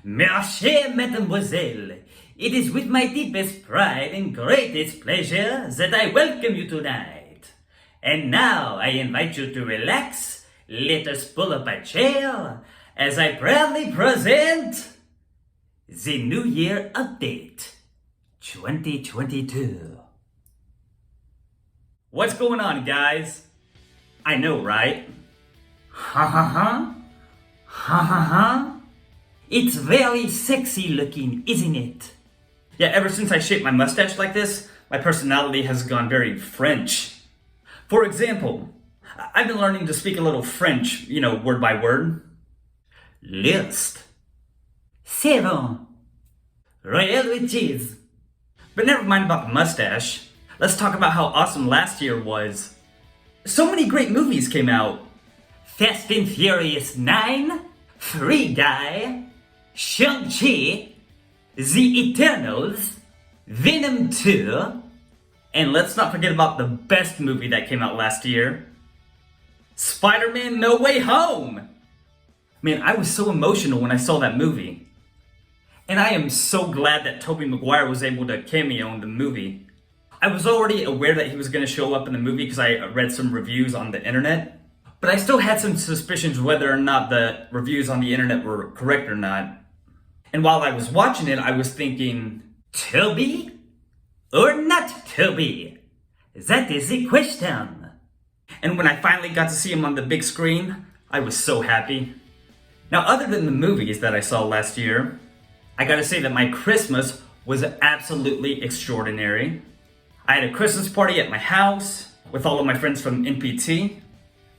Merci, mademoiselle. It is with my deepest pride and greatest pleasure that I welcome you tonight. And now I invite you to relax, let us pull up a chair, as I proudly present the New Year Update 2022. What's going on, guys? I know, right? Ha ha ha? Ha ha ha? It's very sexy looking, isn't it? Yeah, ever since I shaped my mustache like this, my personality has gone very French. For example, I've been learning to speak a little French, word by word. List. C'est bon. Royale with cheese. But never mind about the mustache. Let's talk about how awesome last year was. So many great movies came out. Fast and Furious 9, Free Guy, Shang-Chi, The Eternals, Venom 2, and let's not forget about the best movie that came out last year, Spider-Man No Way Home! Man, I was so emotional when I saw that movie. And I am so glad that Tobey Maguire was able to cameo in the movie. I was already aware that he was going to show up in the movie because I read some reviews on the internet. But I still had some suspicions whether or not the reviews on the internet were correct or not. And while I was watching it, I was thinking, Toby or not Toby? That is the question. And when I finally got to see him on the big screen, I was so happy. Now, other than the movies that I saw last year, I gotta say that my Christmas was absolutely extraordinary. I had a Christmas party at my house with all of my friends from NPT.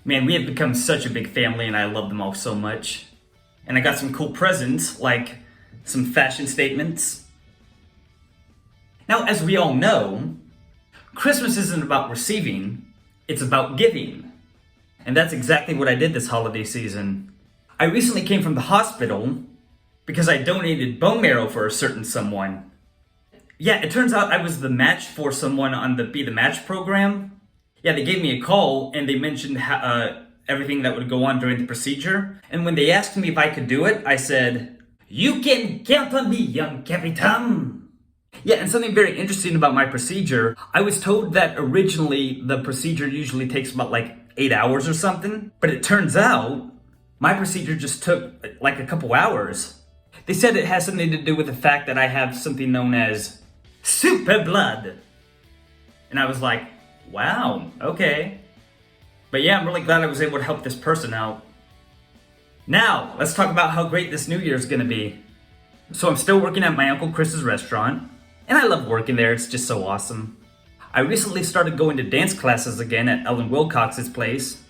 Man, we have become such a big family and I love them all so much. And I got some cool presents, like some fashion statements. Now, as we all know, Christmas isn't about receiving, it's about giving. And that's exactly what I did this holiday season. I recently came from the hospital because I donated bone marrow for a certain someone. Yeah, it turns out I was the match for someone on the Be the Match program. Yeah, they gave me a call and they mentioned everything that would go on during the procedure. And when they asked me if I could do it, I said, "You can count on me, young Capitan." Yeah, and something very interesting about my procedure, I was told that originally the procedure usually takes about like 8 hours or something. But it turns out my procedure just took like a couple hours. They said it has something to do with the fact that I have something known as super blood. And I was like, wow, okay. But yeah, I'm really glad I was able to help this person out. Now, let's talk about how great this New Year is gonna be. So I'm still working at my Uncle Chris's restaurant, and I love working there, it's just so awesome. I recently started going to dance classes again at Ellen Wilcox's place,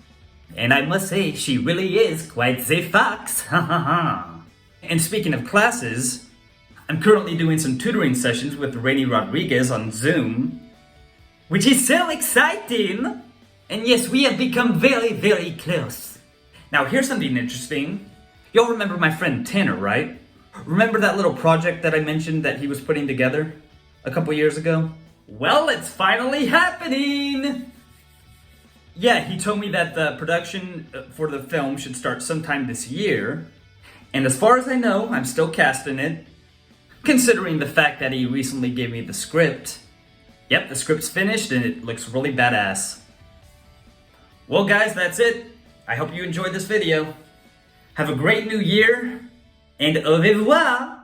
and I must say, she really is quite the fox, ha ha ha. And speaking of classes, I'm currently doing some tutoring sessions with Rainy Rodriguez on Zoom, which is so exciting! And yes, we have become very, very close. Now here's something interesting. Y'all remember my friend Tanner, right? Remember that little project that I mentioned that he was putting together a couple years ago? Well, it's finally happening! Yeah, he told me that the production for the film should start sometime this year. And as far as I know, I'm still casting it. Considering the fact that he recently gave me the script. Yep, the script's finished and it looks really badass. Well guys, that's it. I hope you enjoyed this video. Have a great new year, and au revoir!